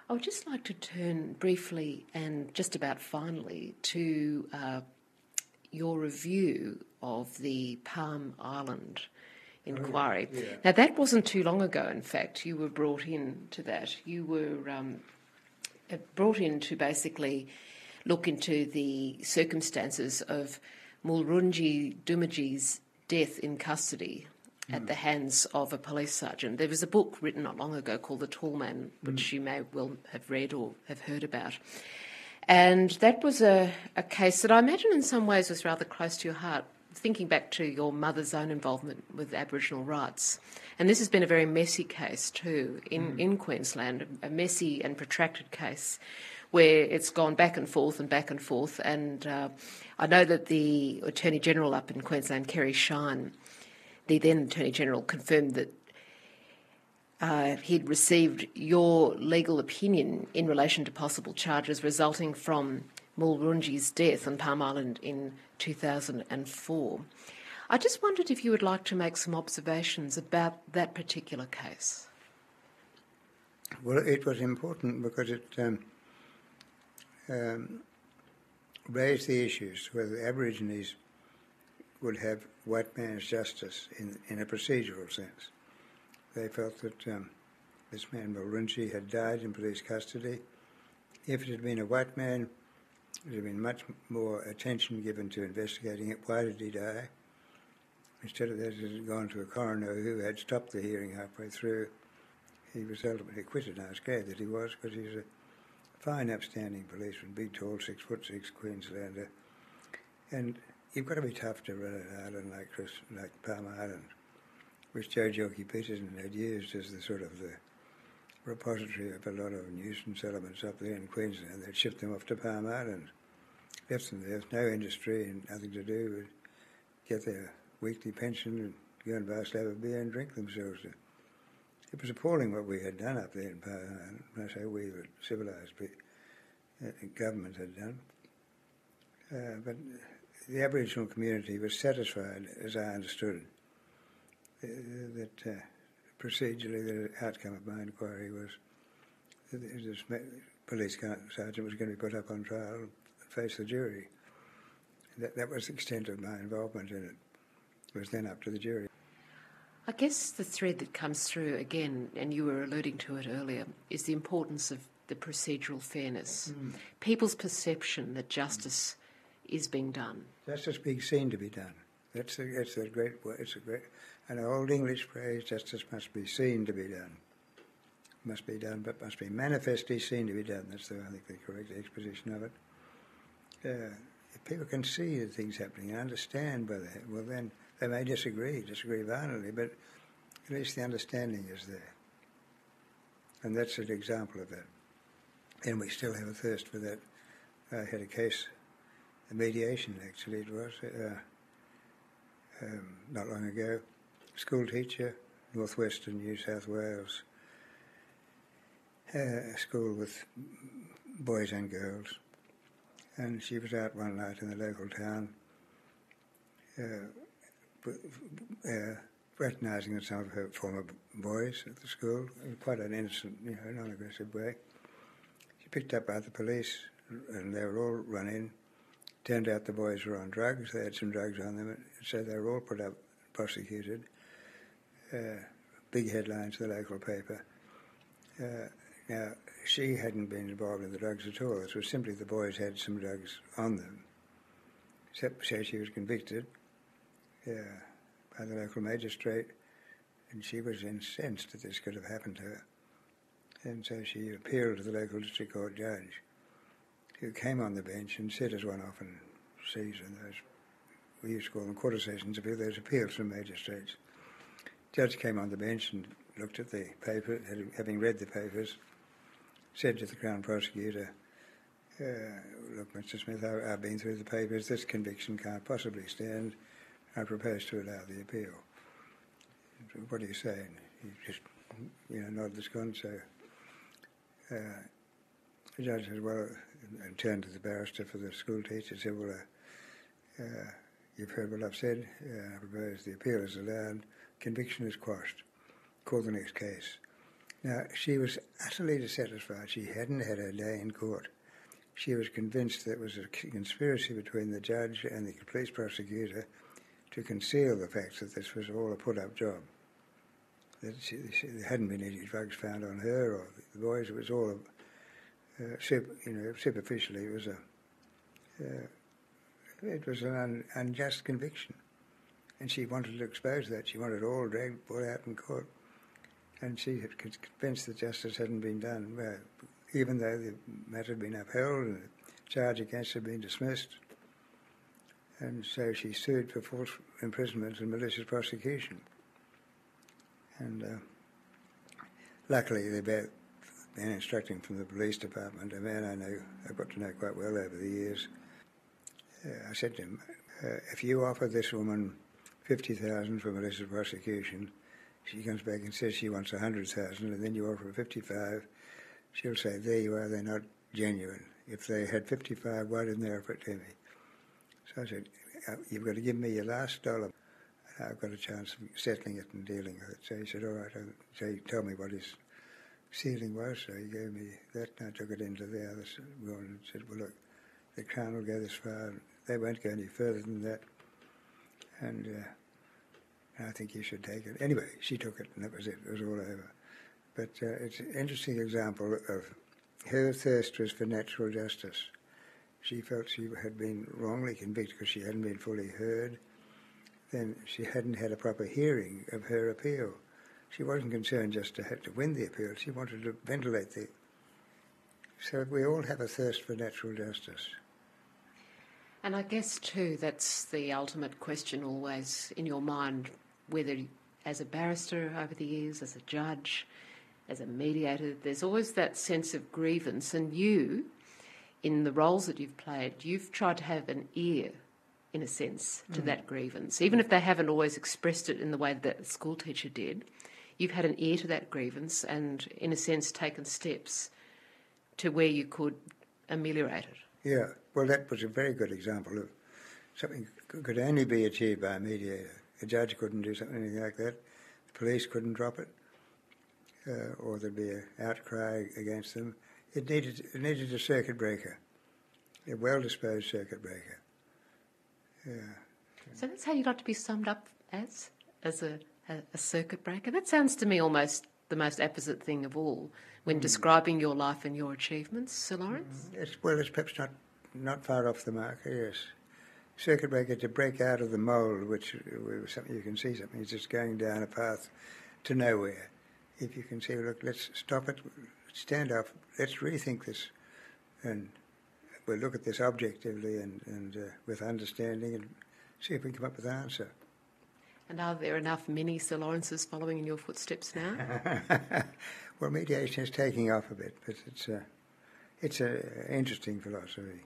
I would just like to turn briefly and just about finally to your review of the Palm Island inquiry. Yeah. Now, that wasn't too long ago, in fact. You were brought in to that. You were brought in to basically look into the circumstances of Mulrunji Dumaji's death in custody at the hands of a police sergeant. There was a book written not long ago called The Tall Man, which you may well have read or have heard about. And that was a case that I imagine in some ways was rather close to your heart, thinking back to your mother's own involvement with Aboriginal rights. And this has been a very messy case too in Queensland, a messy and protracted case where it's gone back and forth. And I know that the Attorney-General up in Queensland, Kerry Shine, the then Attorney-General, confirmed that he'd received your legal opinion in relation to possible charges resulting from Mulrunji's death on Palm Island in 2004. I just wondered if you would like to make some observations about that particular case. Well, it was important because it raised the issues whether the Aborigines would have white man's justice in a procedural sense. They felt that this man Mulrunji had died in police custody. If it had been a white man, there would have been much more attention given to investigating it. Why did he die? Instead of that, it had gone to a coroner who had stopped the hearing halfway through. He was ultimately acquitted, and I was glad that he was, because he's a fine, upstanding policeman, big, tall, 6'6" Queenslander. And you've got to be tough to run an island like Palm Island, which Joe Jockey Peterson had used as the sort of the repository of a lot of nuisance elements up there in Queensland. They'd shipped them off to Palm Island, left them there with no industry and nothing to do but get their weekly pension and go and buy a slab of beer and drink themselves. It was appalling what we had done up there in Palm Island. When I say we, but civilised government had done. But the Aboriginal community was satisfied, as I understood it, that procedurally the outcome of my inquiry was that this police sergeant was going to be put up on trial and face the jury. That was the extent of my involvement in it. It was then up to the jury. I guess the thread that comes through again, and you were alluding to it earlier, is the importance of the procedural fairness. People's perception that justice is being done. Justice being seen to be done. It's a great word. It's an old English phrase. Justice must be seen to be done. Must be done, but must be manifestly seen to be done. That's I think the correct exposition of it. If people can see the things happening and understand whether, well then they may disagree violently, but at least the understanding is there. And that's an example of that. And we still have a thirst for that. I had a case, a mediation actually it was, not long ago. School teacher, northwestern New South Wales, a school with boys and girls. And she was out one night in the local town, recognising that some of her former boys at the school, in quite an innocent, non-aggressive way. She picked up other police, and they were all run in. Turned out the boys were on drugs. They had some drugs on them, so they were all put up, prosecuted. Big headlines in the local paper. Now, she hadn't been involved in the drugs at all. It was simply the boys had some drugs on them. So she was convicted by the local magistrate, and she was incensed that this could have happened to her. And so she appealed to the local district court judge, who came on the bench and said, as one often sees in those, we used to call them quarter sessions, those appeals from magistrates. The judge came on the bench and looked at the paper, having read the papers, said to the Crown Prosecutor, look, Mr. Smith, I've been through the papers, this conviction can't possibly stand, I propose to allow the appeal. What do you say? And he just, nodded his consent. So the judge said, well, and turned to the barrister for the school teacher, said, well, you've heard what I've said, I propose the appeal is allowed, conviction is quashed, call the next case. Now, she was utterly dissatisfied. She hadn't had her day in court. She was convinced there was a conspiracy between the judge and the police prosecutor to conceal the fact that this was all a put-up job. That there hadn't been any drugs found on her or the boys. It was all, superficially, it was an unjust conviction. And she wanted to expose that. She wanted it all brought out in court. And she had convinced that justice hadn't been done, even though the matter had been upheld and the charge against her had been dismissed. And so she sued for false imprisonment and malicious prosecution. And luckily, they both been instructing from the police department, a man I've got to know quite well over the years. I said to him, if you offer this woman $50,000 for malicious prosecution, she comes back and says she wants $100,000, and then you offer her $55,000, she'll say, there you are, they're not genuine. If they had $55,000, why didn't they offer it to me? So I said, you've got to give me your last dollar, and I've got a chance of settling it and dealing with it. So he said, all right. So he told me what his ceiling was, so he gave me that, and I took it into the other one and said, well, look, the Crown will go this far, and they won't go any further than that. And I think you should take it. Anyway, she took it, and that was it. It was all over. But it's an interesting example of her thirst was for natural justice. She felt she had been wrongly convicted because she hadn't been fully heard. Then she hadn't had a proper hearing of her appeal. She wasn't concerned just to have to win the appeal. She wanted to ventilate the... So we all have a thirst for natural justice. And I guess, too, that's the ultimate question always in your mind, whether as a barrister over the years, as a judge, as a mediator, there's always that sense of grievance. And you, in the roles that you've played, you've tried to have an ear, in a sense, to that grievance. Even if they haven't always expressed it in the way that the school teacher did, you've had an ear to that grievance and, in a sense, taken steps to where you could ameliorate it. Yeah, well, that was a very good example of something could only be achieved by a mediator. A judge couldn't do something like that. The police couldn't drop it, or there'd be an outcry against them. It needed a circuit breaker, a well-disposed circuit breaker. Yeah. So that's how you got to be summed up as a circuit breaker? That sounds to me almost the most opposite thing of all when describing your life and your achievements, Sir Laurence. It's perhaps not far off the mark, yes. Circuit breaker, to break out of the mould, which something you can see something is just going down a path to nowhere. If you can see, look, let's stop it, stand up, let's rethink this, and we'll look at this objectively and with understanding and see if we can come up with an answer. And are there enough mini Sir Laurences following in your footsteps now? Well, mediation is taking off a bit, but it's an interesting philosophy.